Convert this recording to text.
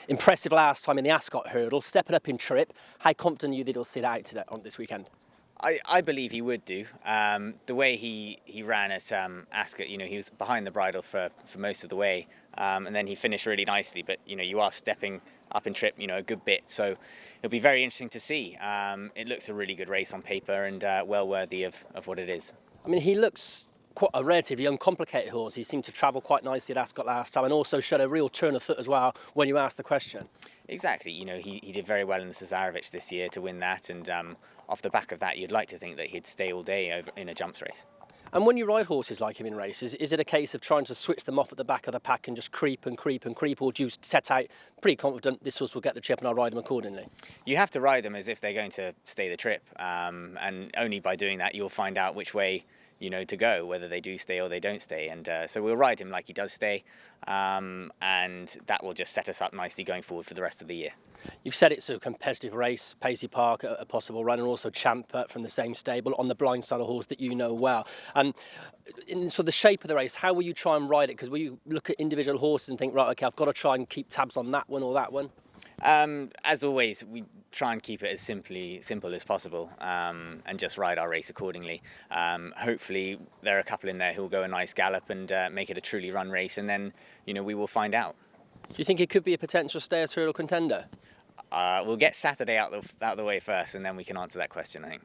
Impressive last time in the Ascot hurdle, stepping up in trip. How confident are you that he'll sit out today, on this weekend? I believe he would do. The way he ran at Ascot, he was behind the bridle for most of the way, and then he finished really nicely. But you are stepping up in trip, a good bit. So it'll be very interesting to see. It looks a really good race on paper and well worthy of what it is. I mean, he looks quite a relatively uncomplicated horse. He seemed to travel quite nicely at Ascot last time and also showed a real turn of foot as well when you asked the question. Exactly. He did very well in the Cesarewitch this year to win that, and off the back of that, you'd like to think that he'd stay all day over in a jumps race. And when you ride horses like him in races, is it a case of trying to switch them off at the back of the pack and just creep and creep and creep, or do you set out pretty confident this horse will get the trip and I'll ride him accordingly? You have to ride them as if they're going to stay the trip, and only by doing that you'll find out which way to go, whether they do stay or they don't stay. And so we'll ride him like he does stay, and that will just set us up nicely going forward for the rest of the year. You've said it's a competitive race, Paisley Park, a possible run, and also Champ from the same stable on the blind side of horse that you know well. And in sort of the shape of the race, how will you try and ride it? Because will you look at individual horses and think, right, okay, I've got to try and keep tabs on that one or that one? As always, we try and keep it as simple as possible, and just ride our race accordingly. Hopefully there are a couple in there who will go a nice gallop and make it a truly run race, and then we will find out. Do you think it could be a potential Stayers hurdle contender? We'll get Saturday out the way first, and then we can answer that question, I think.